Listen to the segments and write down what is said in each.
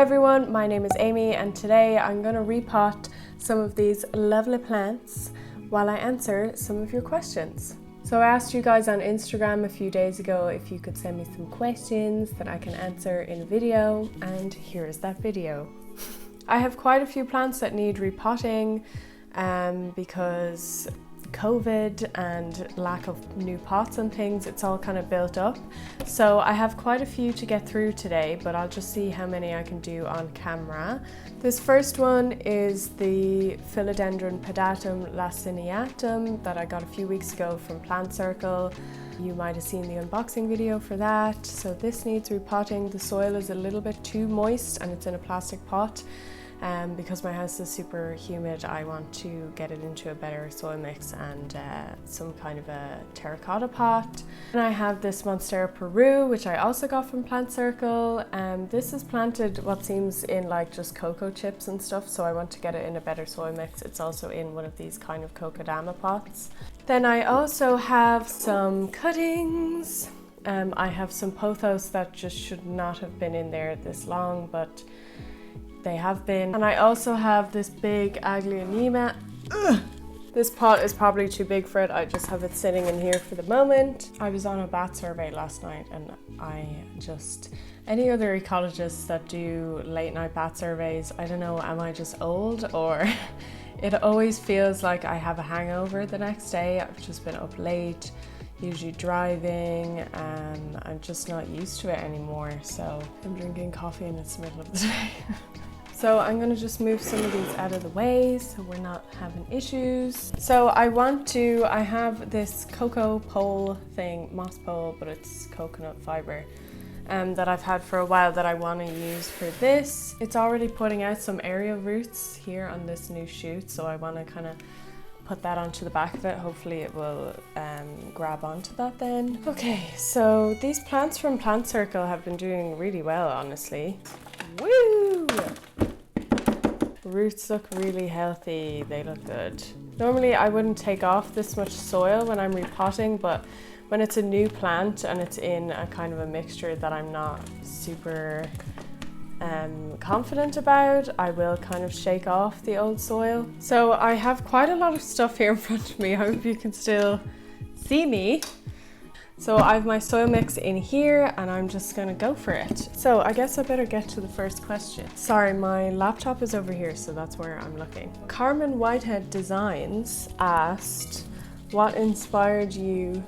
everyone, my name is Amy and today I'm going to repot some of these lovely plants while I answer some of your questions. So I asked you guys on Instagram a few days ago if you could send me some questions that I can answer in a video, and here is that video. I have quite a few plants that need repotting because COVID and lack of new pots and things, it's all kind of built up. So I have quite a few to get through today, but I'll just see how many I can do on camera. This first one is the Philodendron pedatum laciniatum that I got a few weeks ago from Plant Circle. You might have seen the unboxing video for that. So this needs repotting. The soil is a little bit too moist and it's in a plastic pot. Because my house is super humid, I want to get it into a better soil mix and some kind of a terracotta pot. And I have this Monstera Peru, which I also got from Plant Circle. This is planted what seems in like just cocoa chips and stuff, so I want to get it in a better soil mix. It's also in one of these kind of kokedama pots. Then I also have some cuttings. I have some pothos that just should not have been in there this long, but they have been. And I also have this big Aglaonema. This pot is probably too big for it. I just have it sitting in here for the moment. I was on a bat survey last night and any other ecologists that do late night bat surveys, I don't know, am I just old or it always feels like I have a hangover the next day. I've just been up late, usually driving, and I'm just not used to it anymore. So I'm drinking coffee and it's the middle of the day. So I'm gonna just move some of these out of the way so we're not having issues. So I have this cocoa pole thing, moss pole, but it's coconut fiber, that I've had for a while that I wanna use for this. It's already putting out some aerial roots here on this new shoot, so I wanna kinda put that onto the back of it. Hopefully it will grab onto that then. Okay, so these plants from Plant Circle have been doing really well, honestly. Woo! Roots look really healthy, they look good. Normally I wouldn't take off this much soil when I'm repotting, but when it's a new plant and it's in a kind of a mixture that I'm not super confident about, I will kind of shake off the old soil. So I have quite a lot of stuff here in front of me. I hope you can still see me. So I have my soil mix in here and I'm just gonna go for it. So I guess I better get to the first question. Sorry, my laptop is over here, so that's where I'm looking. Carmen Whitehead Designs asked, what inspired you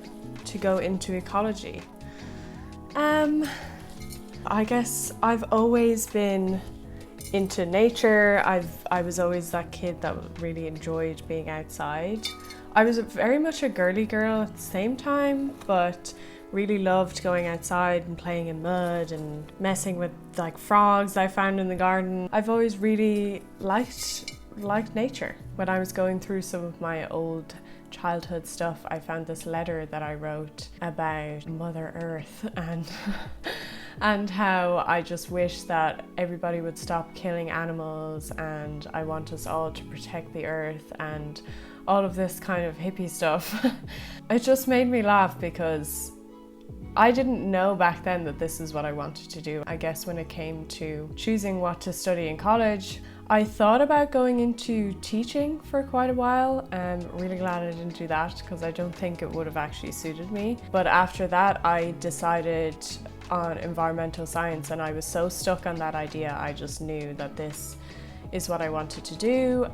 to go into ecology? I guess I've always been into nature. I was always that kid that really enjoyed being outside. I was very much a girly girl at the same time, but really loved going outside and playing in mud and messing with like frogs I found in the garden. I've always really liked nature. When I was going through some of my old childhood stuff, I found this letter that I wrote about Mother Earth and how I just wish that everybody would stop killing animals, and I want us all to protect the earth and all of this kind of hippie stuff. It just made me laugh because I didn't know back then that this is what I wanted to do. I guess when it came to choosing what to study in college, I thought about going into teaching for quite a while. I'm really glad I didn't do that because I don't think it would have actually suited me. But after that, I decided on environmental science, and I was so stuck on that idea. I just knew that this is what I wanted to do.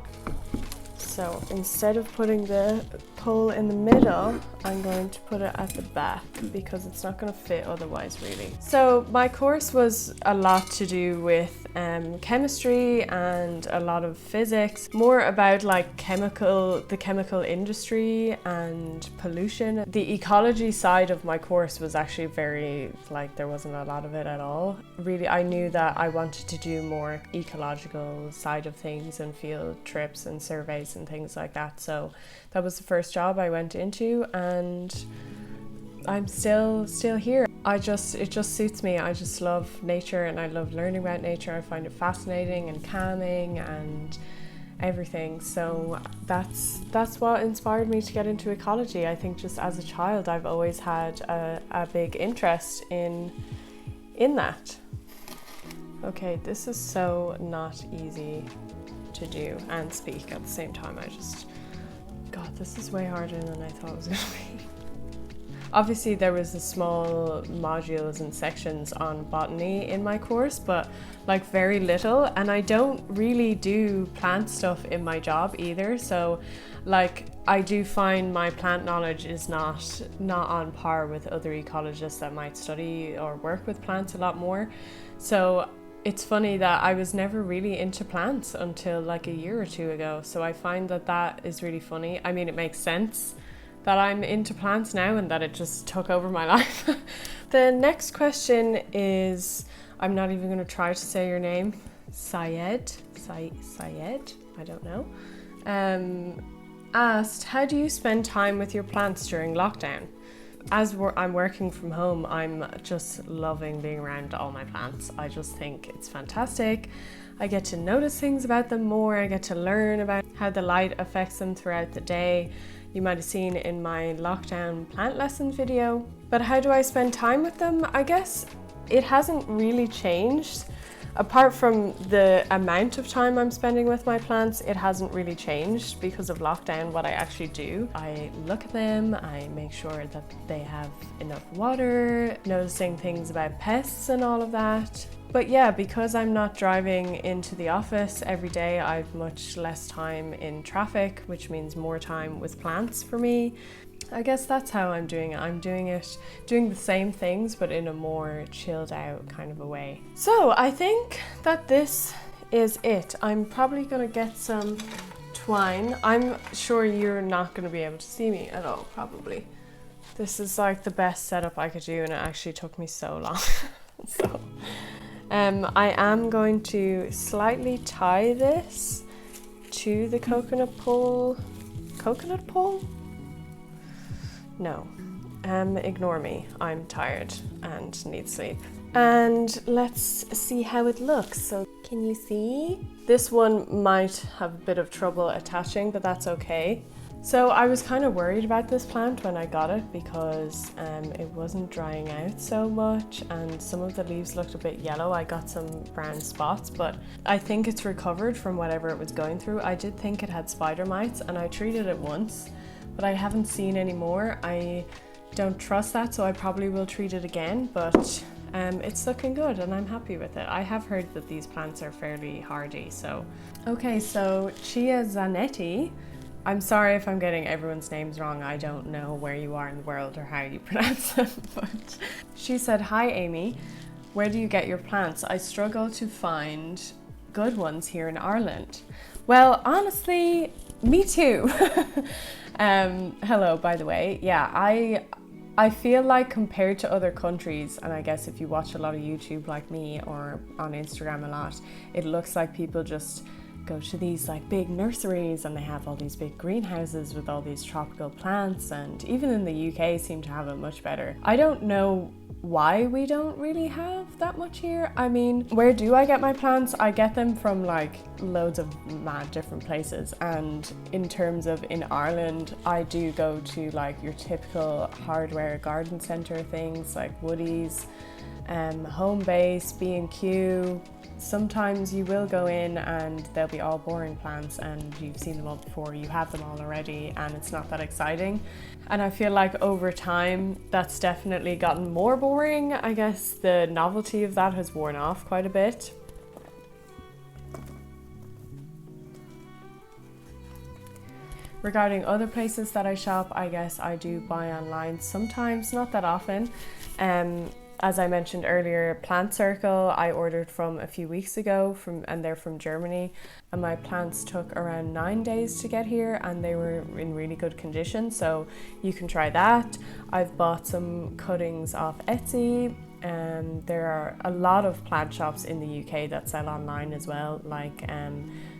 So instead of putting the pole in the middle, I'm going to put it at the back because it's not going to fit otherwise, really. So my course was a lot to do with chemistry and a lot of physics, more about like the chemical industry and pollution. The ecology side of my course was actually there wasn't a lot of it at all. Really, I knew that I wanted to do more ecological side of things and field trips and surveys and things like that. So that was the first job I went into, and I'm still here. It just suits me. I just love nature and I love learning about nature. I find it fascinating and calming and everything. So that's what inspired me to get into ecology. I think just as a child I've always had a big interest in that. Okay, this is so not easy to do and speak at the same time. God, this is way harder than I thought it was gonna be. Obviously there was a small modules and sections on botany in my course, but like very little, and I don't really do plant stuff in my job either, so like I do find my plant knowledge is not on par with other ecologists that might study or work with plants a lot more. So it's funny that I was never really into plants until like a year or two ago, so I find that is really funny. I mean, it makes sense that I'm into plants now and that it just took over my life. The next question is, I'm not even going to try to say your name, Syed, I don't know, asked, how do you spend time with your plants during lockdown? As I'm working from home, I'm just loving being around all my plants. I just think it's fantastic. I get to notice things about them more. I get to learn about how the light affects them throughout the day. You might have seen in my lockdown plant lessons video. But how do I spend time with them? I guess it hasn't really changed. Apart from the amount of time I'm spending with my plants, it hasn't really changed because of lockdown. What I actually do, I look at them, I make sure that they have enough water, noticing things about pests and all of that. But yeah, because I'm not driving into the office every day, I've much less time in traffic, which means more time with plants for me. I guess that's how I'm doing it. I'm doing the same things, but in a more chilled out kind of a way. So I think that this is it. I'm probably gonna get some twine. I'm sure you're not gonna be able to see me at all, probably. This is like the best setup I could do, and it actually took me so long. So I am going to slightly tie this to the coconut pole. Coconut pole? No, ignore me. I'm tired and need sleep. And let's see how it looks. So can you see? This one might have a bit of trouble attaching, but that's okay. So I was kind of worried about this plant when I got it because it wasn't drying out so much and some of the leaves looked a bit yellow. I got some brown spots, but I think it's recovered from whatever it was going through. I did think it had spider mites and I treated it once, but I haven't seen any more. I don't trust that, so I probably will treat it again, but it's looking good and I'm happy with it. I have heard that these plants are fairly hardy, so. Okay, so Chia Zanetti, I'm sorry if I'm getting everyone's names wrong. I don't know where you are in the world or how you pronounce them, but she said, hi Amy, where do you get your plants? I struggle to find good ones here in Ireland. Well, honestly, me too. Hello, by the way. Yeah, I feel like compared to other countries, and I guess if you watch a lot of YouTube like me or on Instagram a lot, it looks like people just go to these like big nurseries and they have all these big greenhouses with all these tropical plants, and even in the UK seem to have it much better. I don't know why we don't really have that much here. I mean, where do I get my plants? I get them from like loads of mad different places, and in terms of in Ireland, I do go to like your typical hardware garden centre things like Woody's, Home Base, B&Q. Sometimes you will go in and they'll be all boring plants and you've seen them all before, you have them all already, and it's not that exciting. And I feel like over time that's definitely gotten more boring. I guess the novelty of that has worn off quite a bit. Regarding other places that I shop, I guess I do buy online sometimes, not that often. As I mentioned earlier, Plant Circle I ordered from a few weeks ago and they're from Germany, and my plants took around 9 days to get here and they were in really good condition, so you can try that. I've bought some cuttings off Etsy, and there are a lot of plant shops in the UK that sell online as well, like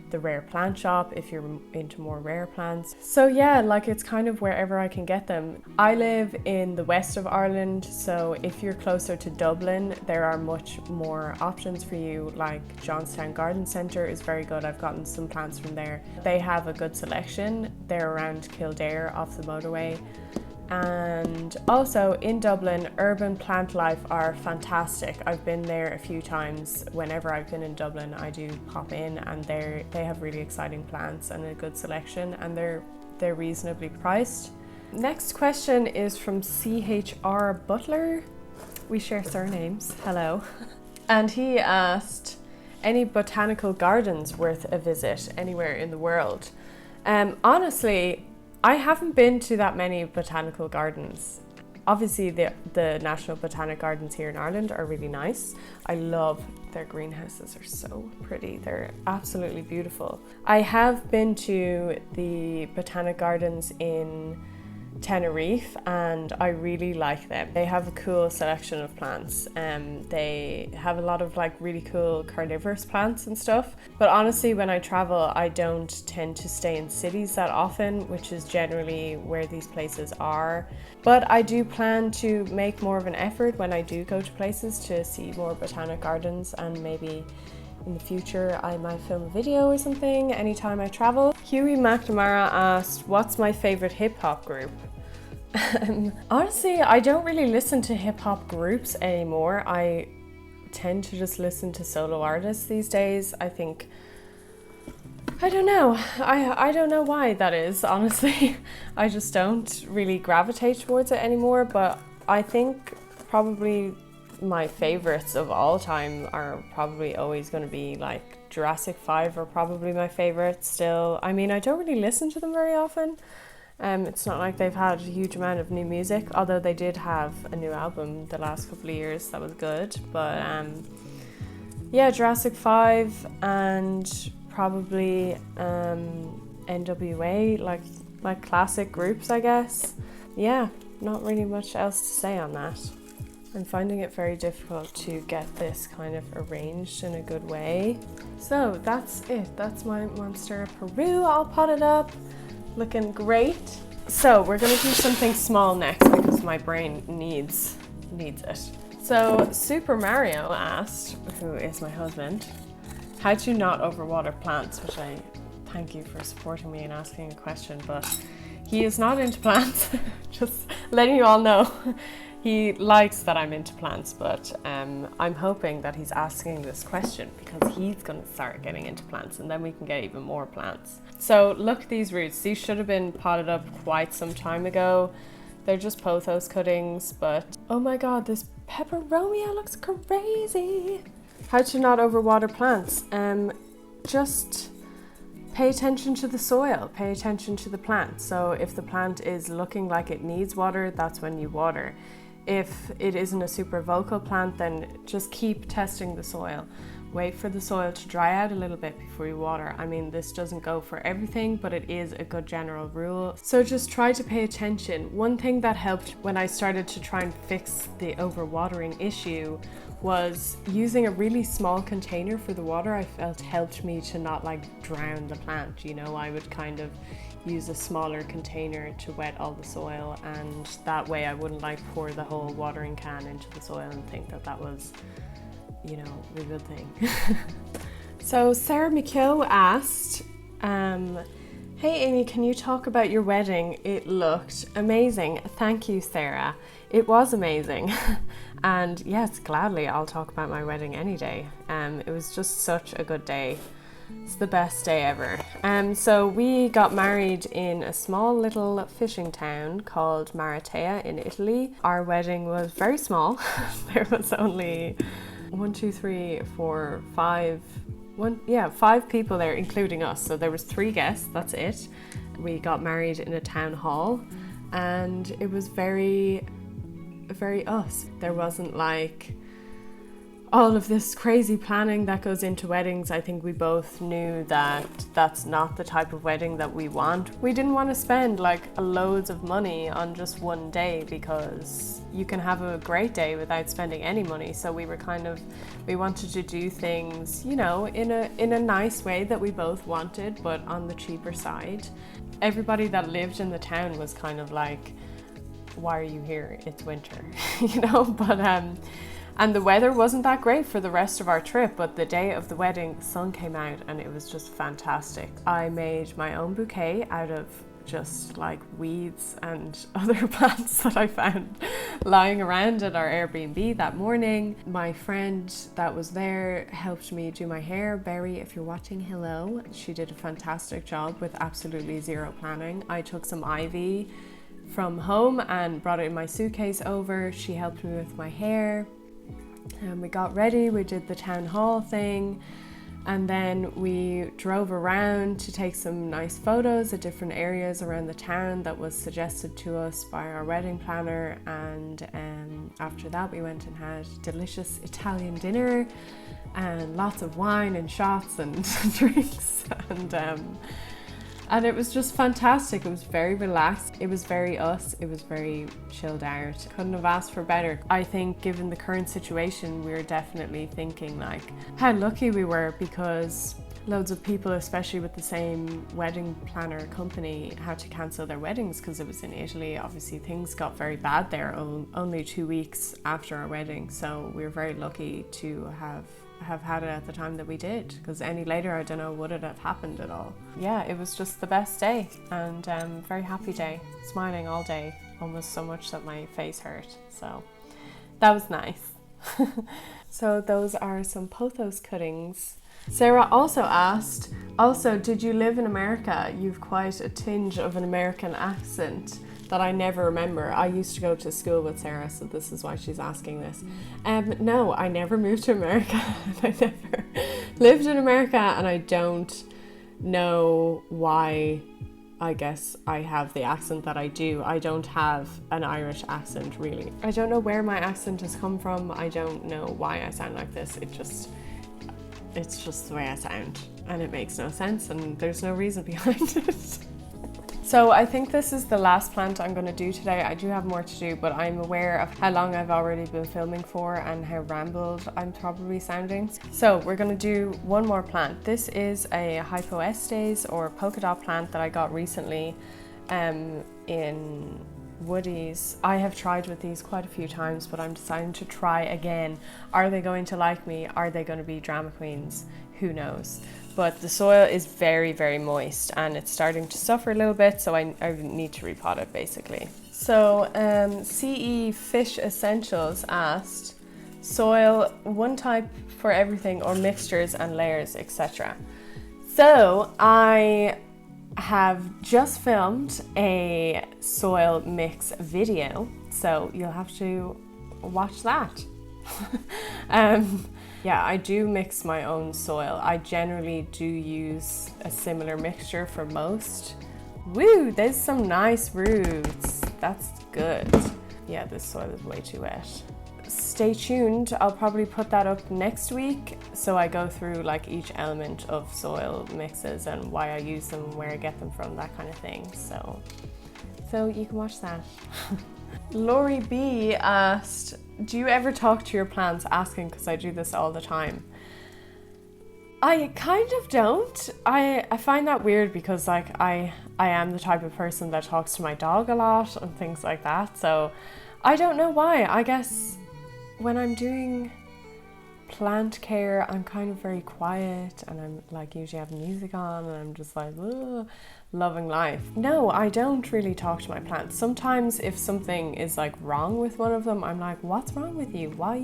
the Rare Plant Shop if you're into more rare plants. So yeah, like it's kind of wherever I can get them. I live in the west of Ireland, so if you're closer to Dublin, there are much more options for you, like Johnstown Garden Centre is very good. I've gotten some plants from there. They have a good selection. They're around Kildare off the motorway. And also in Dublin, urban plant life are fantastic. I've been there a few times. Whenever I've been in Dublin, I do pop in, and they have really exciting plants and a good selection, and they're reasonably priced. Next question is from CHR Butler. We share surnames. Hello. And he asked, any botanical gardens worth a visit anywhere in the world? Honestly, I haven't been to that many botanical gardens. Obviously, the National Botanic Gardens here in Ireland are really nice. I love their greenhouses, are so pretty. They're absolutely beautiful. I have been to the Botanic Gardens in Tenerife, and I really like them. They have a cool selection of plants. They have a lot of like really cool carnivorous plants and stuff. But honestly, when I travel, I don't tend to stay in cities that often, which is generally where these places are. But I do plan to make more of an effort when I do go to places to see more botanic gardens, and maybe in the future I might film a video or something anytime I travel. Huey McNamara asked, what's my favorite hip hop group? Honestly, I don't really listen to hip hop groups anymore. I tend to just listen to solo artists these days. I don't know. I don't know why that is, honestly. I just don't really gravitate towards it anymore, but I think probably my favorites of all time are probably always going to be like Jurassic 5 are probably my favorite still. I mean, I don't really listen to them very often. It's not like they've had a huge amount of new music, although they did have a new album the last couple of years that was good. But yeah, Jurassic 5 and probably NWA, like classic groups, I guess. Yeah, not really much else to say on that. I'm finding it very difficult to get this kind of arranged in a good way. So that's it. That's my Monstera Peru. I'll pot it up. Looking great. So we're gonna do something small next because my brain needs it. So Super Mario asked, who is my husband, how to not overwater plants, which I thank you for supporting me and asking a question, but he is not into plants. Just letting you all know. He likes that I'm into plants, but I'm hoping that he's asking this question because he's going to start getting into plants, and then we can get even more plants. So look at these roots. These should have been potted up quite some time ago. They're just pothos cuttings, but oh my god, this peperomia looks crazy. How to not overwater plants? Just pay attention to the soil, pay attention to the plant. So if the plant is looking like it needs water, that's when you water. If it isn't a super vocal plant, then just keep testing the soil. Wait for the soil to dry out a little bit before you water. I mean, this doesn't go for everything, but it is a good general rule. So just try to pay attention. One thing that helped when I started to try and fix the overwatering issue was using a really small container for the water. I felt helped me to not like drown the plant. You know, I would kind of use a smaller container to wet all the soil, and that way I wouldn't like pour the whole watering can into the soil and think that that was, you know, a good thing. So Sarah McKeough asked, hey Amy, can you talk about your wedding? It looked amazing. Thank you, Sarah. It was amazing. And yes, gladly, I'll talk about my wedding any day. It was just such a good day. It's the best day ever. So we got married in a small little fishing town called Maratea in Italy. Our wedding was very small. There was only 5 people there, including us. So there was 3 guests, that's it. We got married in a town hall, and it was very, very us. There wasn't like all of this crazy planning that goes into weddings. I think we both knew that that's not the type of wedding that we want. We didn't want to spend like loads of money on just one day, because you can have a great day without spending any money. So we wanted to do things, you know, in a nice way that we both wanted, but on the cheaper side. Everybody that lived in the town was kind of like, why are you here? It's winter, you know, but and the weather wasn't that great for the rest of our trip, but the day of the wedding, the sun came out and it was just fantastic. I made my own bouquet out of just like weeds and other plants that I found lying around at our Airbnb that morning. My friend that was there helped me do my hair. Berry, if you're watching, hello. She did a fantastic job with absolutely zero planning. I took some ivy from home and brought it in my suitcase over. She helped me with my hair and we got ready. We did the town hall thing. And then we drove around to take some nice photos at different areas around the town that was suggested to us by our wedding planner. And after that, we went and had delicious Italian dinner and lots of wine and shots and drinks. And it was just fantastic. It was very relaxed. It was very us. It was very chilled out. Couldn't have asked for better. I think given the current situation, we were definitely thinking like how lucky we were, because loads of people, especially with the same wedding planner company, had to cancel their weddings because it was in Italy. Obviously things got very bad there only 2 weeks after our wedding. So we were very lucky to have had it at the time that we did, because any later I don't know would it have happened at all. Yeah, it was just the best day and very happy day, smiling all day, almost so much that my face hurt, so that was nice. So those are some pothos cuttings. Sarah also asked, did you live in America? You've quite a tinge of an American accent that I never remember. I used to go to school with Sarah, so this is why she's asking this. No, I never moved to America. I never lived in America, and I don't know why. I guess I have the accent that I do. I don't have an Irish accent, really. I don't know where my accent has come from. I don't know why I sound like this. It's just the way I sound, and it makes no sense, and there's no reason behind it. So I think this is the last plant I'm going to do today. I do have more to do, but I'm aware of how long I've already been filming for and how rambled I'm probably sounding. So we're going to do one more plant. This is a hypoestes or polka dot plant that I got recently in Woodies. I have tried with these quite a few times, but I'm deciding to try again. Are they going to like me? Are they going to be drama queens? Who knows? But the soil is very, very moist and it's starting to suffer a little bit, so I need to repot it basically. So CE Fish Essentials asked, soil, one type for everything or mixtures and layers, etc. So I have just filmed a soil mix video, so you'll have to watch that. Yeah, I do mix my own soil. I generally do use a similar mixture for most. Woo, there's some nice roots. That's good. Yeah, this soil is way too wet. Stay tuned, I'll probably put that up next week. So I go through like each element of soil mixes and why I use them, where I get them from, that kind of thing. So you can watch that. Laurie B asked, do you ever talk to your plants? Asking because I do this all the time. I kind of don't. I find that weird because like I am the type of person that talks to my dog a lot and things like that. So I don't know why. I guess when I'm doing plant care, I'm kind of very quiet and I'm like usually have music on and I'm just like loving life. No, I don't really talk to my plants. Sometimes if something is like wrong with one of them, I'm like, what's wrong with you? Why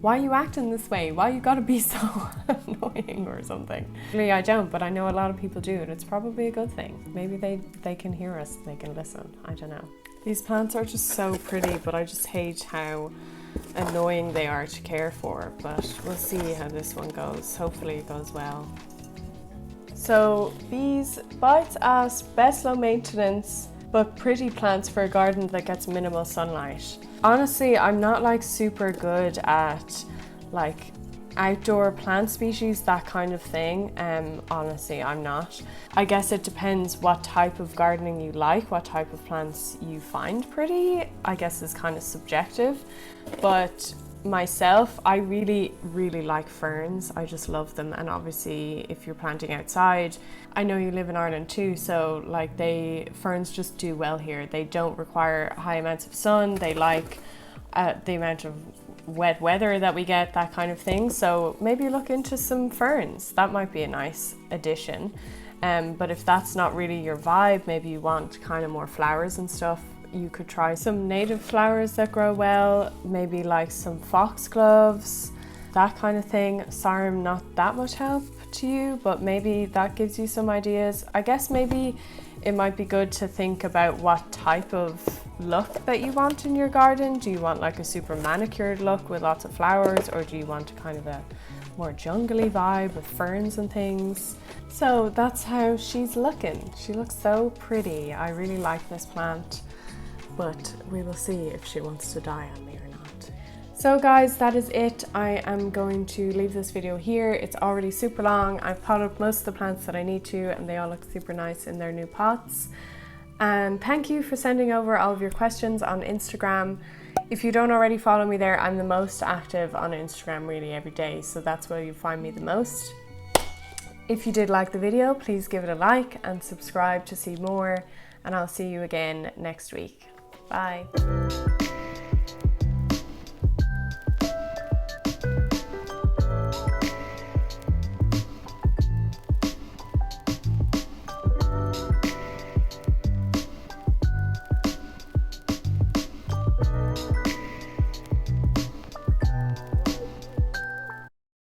are you acting this way? Why you gotta be so annoying or something? Really, I don't, but I know a lot of people do, and it's probably a good thing. Maybe they can hear us, they can listen. I don't know. These plants are just so pretty, but I just hate how annoying they are to care for, but we'll see how this one goes. Hopefully it goes well. So these Bites asked, best low maintenance but pretty plants for a garden that gets minimal sunlight. Honestly, I'm not like super good at like outdoor plant species, that kind of thing. Honestly, I'm not. I guess it depends what type of gardening you like, what type of plants you find pretty. I guess is kind of subjective. But myself, I really like ferns. I just love them, and obviously if you're planting outside, I know you live in Ireland too, so like ferns just do well here. They don't require high amounts of sun. They like the amount of wet weather that we get, that kind of thing. So maybe look into some ferns. That might be a nice addition. But if that's not really your vibe, maybe you want kind of more flowers and stuff, you could try some native flowers that grow well, maybe like some foxgloves, that kind of thing. Sorry, I'm not that much help to you, but maybe that gives you some ideas. I guess maybe it might be good to think about what type of look that you want in your garden. Do you want like a super manicured look with lots of flowers, or do you want kind of a more jungly vibe with ferns and things? So that's how she's looking. She looks so pretty. I really like this plant, but we will see if she wants to die on me or not. So guys, that is it. I am going to leave this video here. It's already super long. I've potted up most of the plants that I need to, and they all look super nice in their new pots. And thank you for sending over all of your questions on Instagram. If you don't already follow me there, I'm the most active on Instagram really every day, so that's where you find me the most. If you did like the video, please give it a like and subscribe to see more, and I'll see you again next week. Bye.